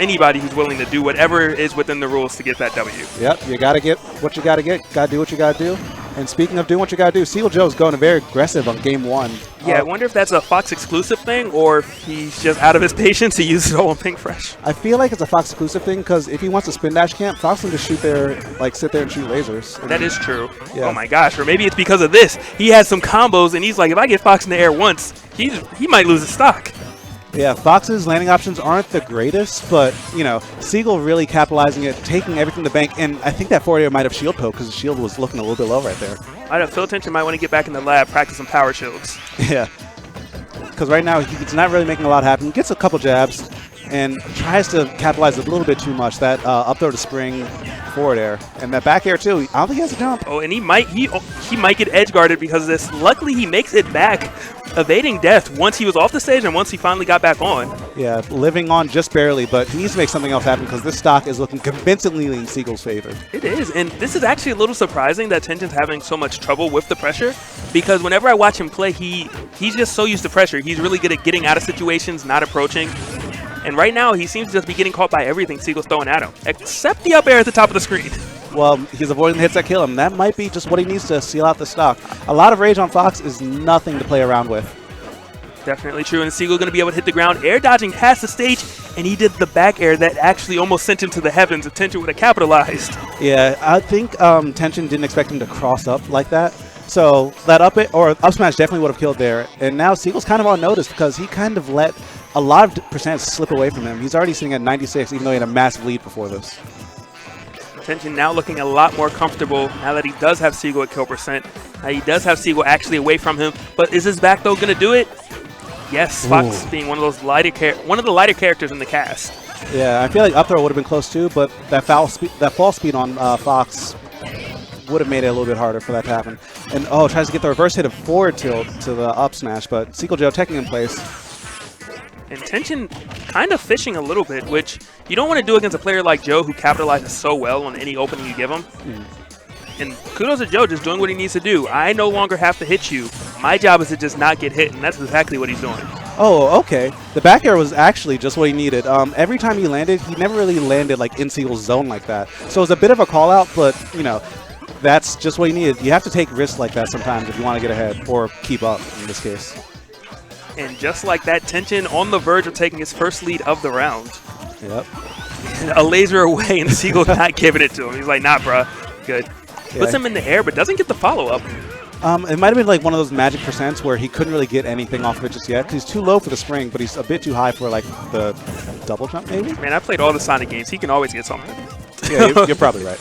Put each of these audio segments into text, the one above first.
anybody who's willing to do whatever is within the rules to get that W. Yep, you got to get what you got to get. Got to do what you got to do. And speaking of doing what you got to do, Seagull Joe's going very aggressive on game 1. Yeah, I wonder if that's a Fox exclusive thing or if he's just out of his patience. He uses it all on Pink Fresh. I feel like it's a Fox exclusive thing because if he wants a spin dash camp, Fox can just shoot there, like sit there and shoot lasers. That is true. Yeah. Oh my gosh, or maybe it's because of this. He has some combos and he's like, if I get Fox in the air once, he might lose his stock. Yeah, Fox's landing options aren't the greatest, but, you know, Seagull really capitalizing it, taking everything to the bank, and I think that forward air might have shield poke because the shield was looking a little bit low right there. I know Phil Tension might want to get back in the lab, practice some power shields. Yeah, because right now he's not really making a lot happen. He gets a couple jabs and tries to capitalize a little bit too much. That up throw to spring forward air and that back air too. I don't think he has a jump. Oh, and he might get edge guarded because of this. Luckily, he makes it back, evading death once he was off the stage and once he finally got back on. Yeah, living on just barely, but he needs to make something else happen because this stock is looking convincingly in Seagull's favor. It is, and this is actually a little surprising that Tension's having so much trouble with the pressure because whenever I watch him play, he's just so used to pressure. He's really good at getting out of situations, not approaching. And right now, he seems to just be getting caught by everything Seagull's throwing at him, except the up air at the top of the screen. Well, he's avoiding the hits that kill him. That might be just what he needs to seal out the stock. A lot of rage on Fox is nothing to play around with. Definitely true, and Seagull going to be able to hit the ground, air dodging past the stage, and he did the back air that actually almost sent him to the heavens if Tension would have capitalized. Yeah, I think Tension didn't expect him to cross up like that. So that up smash definitely would have killed there. And now Seagull's kind of on notice because he kind of let a lot of percent slip away from him. He's already sitting at 96, even though he had a massive lead before this. Tension now looking a lot more comfortable now that he does have Seagull at kill percent. He does have Seagull actually away from him, but is his back throw going to do it? Yes, Fox being one of the lighter characters in the cast. Yeah, I feel like up throw would have been close too, but that fall speed on Fox would have made it a little bit harder for that to happen. And tries to get the reverse hit of forward tilt to the up smash, but Seagull Joe taking in place. And Tension kind of fishing a little bit, which you don't want to do against a player like Joe who capitalizes so well on any opening you give him. And kudos to Joe just doing what he needs to do. I no longer have to hit you. My job is to just not get hit, and that's exactly what he's doing. Oh, okay. The back air was actually just what he needed. Every time he landed, he never really landed like in Seagull's zone like that. So it was a bit of a call out, but you know, that's just what he needed. You have to take risks like that sometimes if you want to get ahead or keep up in this case. And just like that, Tension on the verge of taking his first lead of the round. Yep. A laser away, and Seagull not giving it to him. He's like, nah, bruh. Good. Puts him in the air, but doesn't get the follow-up. It might have been like one of those magic percents where he couldn't really get anything off of it just yet. Because he's too low for the spring, but he's a bit too high for like the double jump maybe? Man, I played all the Sonic games. He can always get something. Yeah, you're probably right.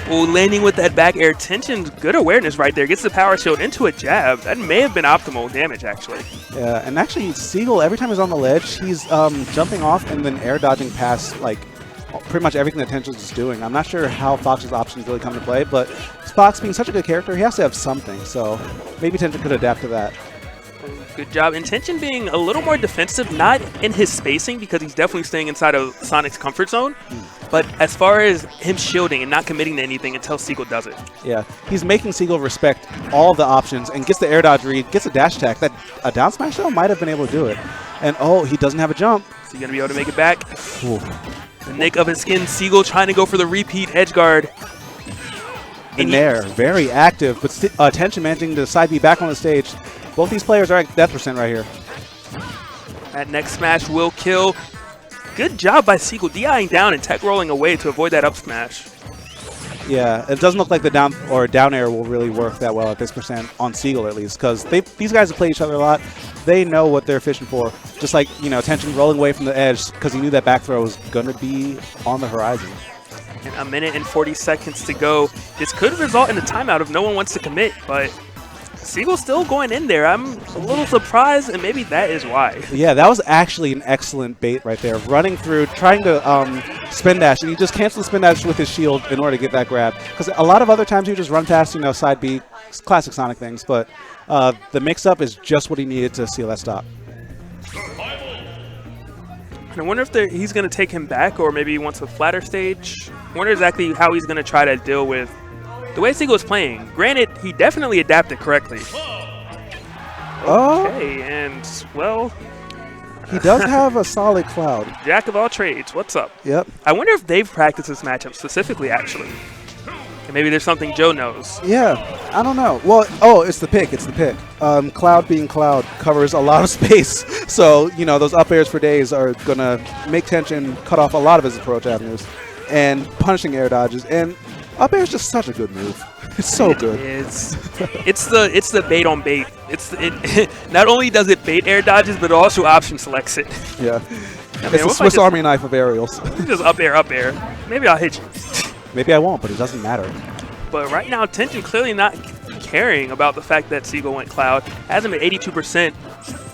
Well, landing with that back air, Tension's good awareness right there. Gets the power shield into a jab. That may have been optimal damage, actually. Yeah, and actually, Seagull, every time he's on the ledge, he's jumping off and then air dodging past, like, pretty much everything that Tension's doing. I'm not sure how Fox's options really come to play, but Fox being such a good character, he has to have something. So maybe Tension could adapt to that. Good job. Intention being a little more defensive, not in his spacing because he's definitely staying inside of Sonic's comfort zone. But as far as him shielding and not committing to anything until Seagull does it. Yeah, he's making Seagull respect all the options and gets the air dodge read, gets a dash attack. That a down smash though might have been able to do it. And he doesn't have a jump. Is he going to be able to make it back? Ooh. The nick of his skin, Seagull trying to go for the repeat edge guard. In there, very active, but Tension managing to side B back on the stage. Both these players are at death percent right here. That next smash will kill. Good job by Seagull, DIing down and tech rolling away to avoid that up smash. Yeah, it doesn't look like the down air will really work that well at this percent on Seagull at least, because these guys have played each other a lot. They know what they're fishing for. Just like, you know, Tension rolling away from the edge because he knew that back throw was going to be on the horizon. And a minute and 40 seconds to go. This could result in a timeout if no one wants to commit, but Seagull's still going in there. I'm a little surprised, and maybe that is why. Yeah, that was actually an excellent bait right there. Running through, trying to spin dash, and he just canceled the spin dash with his shield in order to get that grab. Because a lot of other times you just run past, you know, side B, classic Sonic things, but the mix-up is just what he needed to seal that stop. And I wonder if he's going to take him back, or maybe he wants a flatter stage. I wonder exactly how he's going to try to deal with the way Seagull is playing. Granted, he definitely adapted correctly. Okay, and, well, He does have a solid Cloud. Jack of all trades. What's up? Yep. I wonder if they've practiced this matchup specifically, actually. And maybe there's something Joe knows. Yeah, I don't know. Well, it's the pick. It's the pick. Cloud being Cloud covers a lot of space. So, you know, those up airs for days are going to make Tension cut off a lot of his approach avenues and punishing air dodges. And up air is just such a good move. It's so good. It's the bait on bait. Not only does it bait air dodges, but it also option selects it. Yeah. I mean, It's the Swiss Army knife of aerials. Just up air. Maybe I'll hit you. Maybe I won't, but it doesn't matter. But right now, Tension clearly not caring about the fact that Seagull went Cloud. Has him at 82%.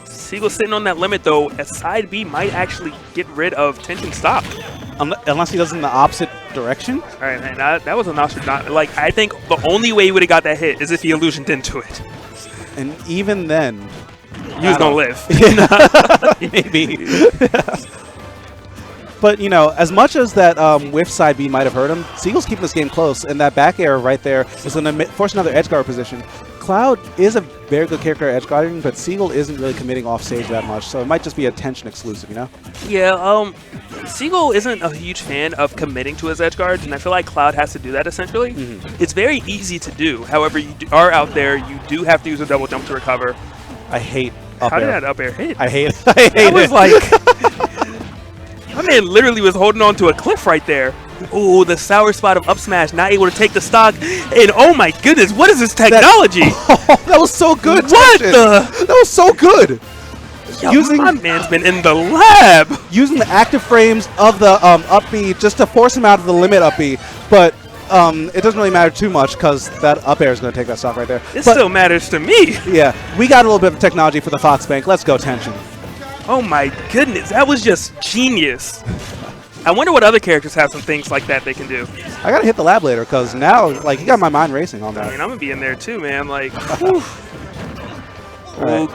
Seagull sitting on that limit, though. A side B might actually get rid of Tension stop. Unless he does it in the opposite direction? All right, man. That was a Nostradamus. Like, I think the only way he would have got that hit is if he illusioned into it. And even then... He was going to live. Maybe. But, you know, as much as that whiff side B might have hurt him, Seagull's keeping this game close, and that back air right there is going to force another edge guard position. Cloud is a very good character at edge guarding, but Seagull isn't really committing off stage that much, so it might just be a Tension exclusive, you know? Yeah, Seagull isn't a huge fan of committing to his edge guards, and I feel like Cloud has to do that essentially. It's very easy to do. However, you are out there, you do have to use a double jump to recover. I hate up How air. did that up air hit? I hate it. That was like... My man literally was holding on to a cliff right there. Oh, the sour spot of up smash, not able to take the stock. And oh my goodness, what is this technology? That was so good. What Tension. the? That was so good. Yo, my man's been in the lab. Using the active frames of the up B just to force him out of the limit up B. But it doesn't really matter too much because that up air is going to take that stock right there. It still matters to me. Yeah, we got a little bit of technology for the Fox Bank. Let's go, Tension. Oh my goodness, that was just genius. I wonder what other characters have some things like that they can do. I gotta hit the lab later because now, like, you got my mind racing on that. I mean, I'm gonna be in there too, man. Like, oh,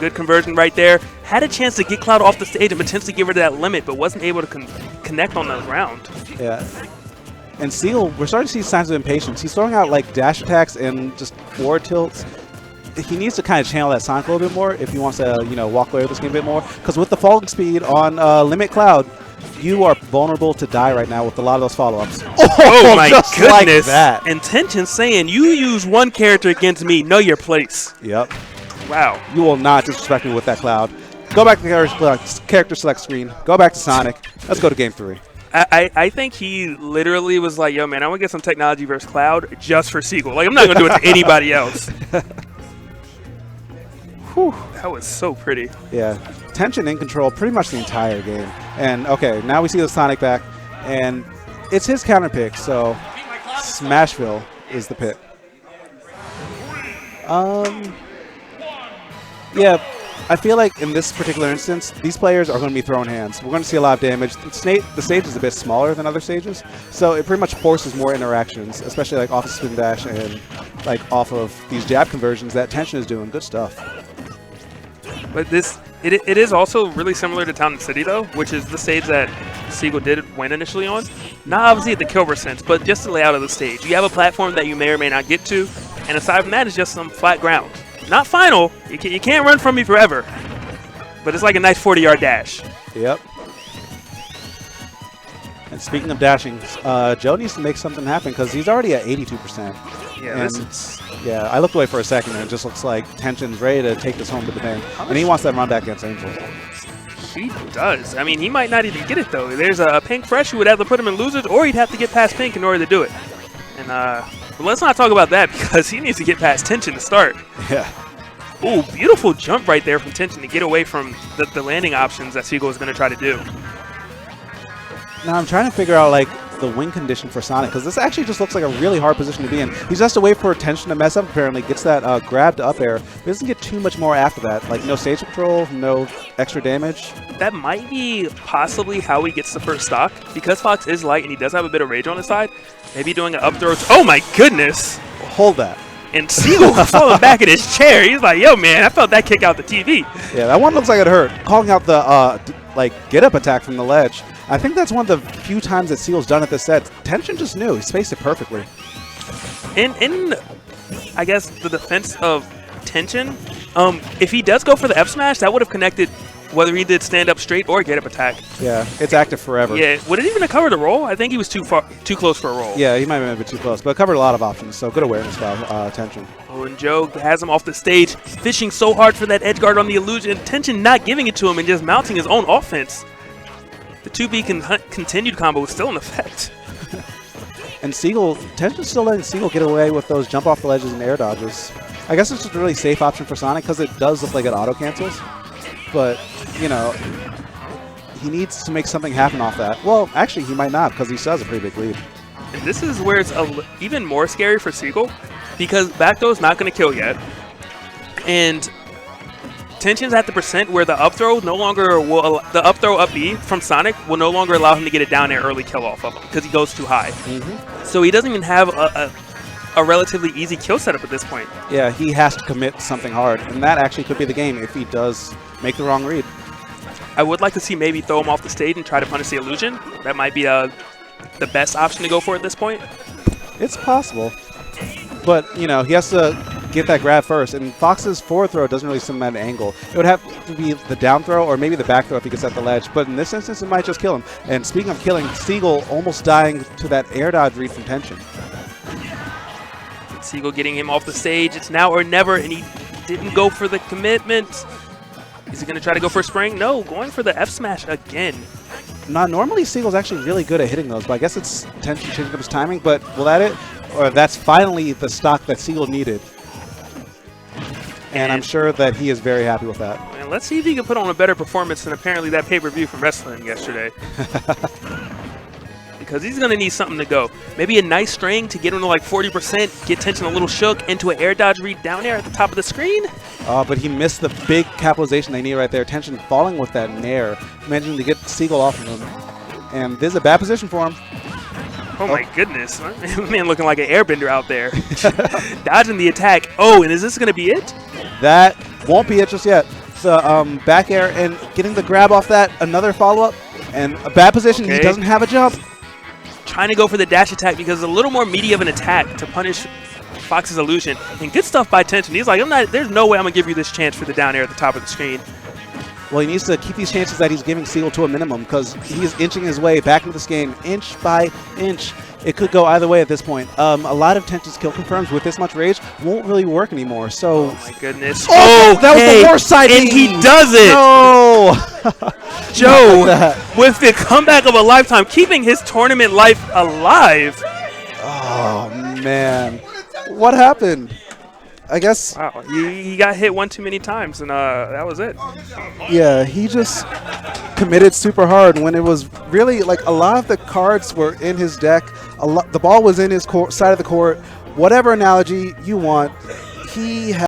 good conversion right there. Had a chance to get Cloud off the stage and potentially get rid of that limit, but wasn't able to connect on the ground. Yeah. And Seagull, we're starting to see signs of impatience. He's throwing out like dash attacks and just forward tilts. He needs to kind of channel that Sonic a little bit more if he wants to, you know, walk away with this game a bit more. Because with the falling speed on Limit Cloud, you are vulnerable to die right now with a lot of those follow-ups. Oh my goodness! Like that. Intention saying, you use one character against me, know your place. Yep. Wow. You will not disrespect me with that Cloud. Go back to the character select screen. Go back to Sonic. Let's go to game 3. I think he literally was like, yo, man, I want to get some technology versus Cloud just for Seagull. Like, I'm not going to do it to anybody else. Whew, that was so pretty. Yeah. Tension in control pretty much the entire game. And, okay, now we see the Sonic back. And it's his counter pick, so Smashville is the pick. Yeah, I feel like in this particular instance, these players are going to be throwing hands. We're going to see a lot of damage. The stage is a bit smaller than other stages, so it pretty much forces more interactions, especially like off of spin dash and like off of these jab conversions that Tension is doing. Good stuff. But it is also really similar to Town and City, though, which is the stage that Seagull did win initially on. Not obviously at the kill sense, but just the layout of the stage. You have a platform that you may or may not get to, and aside from that, it's just some flat ground. Not final. You can't run from me forever. But it's like a nice 40-yard dash. Yep. And speaking of dashing, Joe needs to make something happen because he's already at 82%. Yeah, and yeah, I looked away for a second and it just looks like Tension's ready to take this home to the bank. And he wants that run back against Angel. He does. I mean, he might not even get it, though. There's a Pink Fresh who would have to put him in losers, or he'd have to get past Pink in order to do it. And but let's not talk about that because he needs to get past Tension to start. Yeah. Ooh, beautiful jump right there from Tension to get away from the landing options that Seagull is going to try to do. Now I'm trying to figure out like the win condition for Sonic because this actually just looks like a really hard position to be in. He just has to wait for Tension to mess up apparently, gets that grab to up air, but doesn't get too much more after that. Like no stage control, no extra damage. That might be possibly how he gets the first stock. Because Fox is light and he does have a bit of rage on his side, maybe doing an up throw. Oh my goodness! Hold that. And Seagull falling back in his chair. He's like, yo, man, I felt that kick out the TV. Yeah, that one looks like it hurt. Calling out the like get-up attack from the ledge. I think that's one of the few times that Seagull's done it this set. Tension just knew. He spaced it perfectly. In I guess, the defense of Tension, if he does go for the F smash, that would have connected whether he did stand up straight or get up attack. Yeah, it's active forever. Yeah, would it even have covered a roll? I think he was too close for a roll. Yeah, he might have been too close, but it covered a lot of options, so good awareness by Tension. Oh, and Joe has him off the stage, fishing so hard for that edge guard on the illusion. Tension not giving it to him and just mounting his own offense. The 2B continued combo is still in effect. And Seagull, Tension's still letting Seagull get away with those jump off the ledges and air dodges. I guess it's just a really safe option for Sonic because it does look like it auto-cancels. But, you know, he needs to make something happen off that. Well, actually, he might not because he still has a pretty big lead. And this is where it's even more scary for Seagull because back throw is not going to kill yet. And Tension's at the percent where the up throw no longer will, the up throw up B from Sonic will no longer allow him to get it down there early kill off of him because he goes too high. So he doesn't even have a relatively easy kill setup at this point. Yeah, he has to commit something hard, and that actually could be the game if he does make the wrong read. I would like to see maybe throw him off the stage and try to punish the illusion. That might be the best option to go for at this point. It's possible, but you know he has to get that grab first, and Fox's forward throw doesn't really send him at an angle. It would have to be the down throw or maybe the back throw if he gets at the ledge, but in this instance it might just kill him. And speaking of killing, Seagull almost dying to that air dodge read from Tension. Seagull getting him off the stage. It's now or never, and he didn't go for the commitment. Is he going to try to go for a spring? No, going for the F smash again. Normally Seagull's actually really good at hitting those, but I guess it's Tension changing up his timing, but will that it? Or that's finally the stock that Seagull needed. And I'm sure that he is very happy with that. And let's see if he can put on a better performance than apparently that pay-per-view from wrestling yesterday. Because he's going to need something to go. Maybe a nice string to get him to like 40%, get Tension a little shook into an air dodge read down there at the top of the screen. But he missed the big capitalization they need right there. Tension falling with that nair, managing to get Seagull off of him. And this is a bad position for him. Oh my goodness. Man looking like an airbender out there. Dodging the attack. Oh, and is this going to be it? That won't be it just yet. The back air and getting the grab off that, another follow-up, and a bad position. Okay. He doesn't have a jump. Trying to go for the dash attack because it's a little more meaty of an attack to punish Fox's illusion. And good stuff by Tension. He's like, there's no way I'm going to give you this chance for the down air at the top of the screen. Well, he needs to keep these chances that he's giving Seagull to a minimum because he is inching his way back into this game inch by inch. It could go either way at this point. A lot of Tension's kill confirms with this much rage won't really work anymore. So, oh my goodness! Oh, that was the worst side, and he does it. No, Joe with the comeback of a lifetime, keeping his tournament life alive. Oh man, what happened? I guess. Wow, he got hit one too many times, and that was it. Yeah, he just committed super hard when it was really like a lot of the cards were in his deck. The ball was in his side of the court. Whatever analogy you want, he had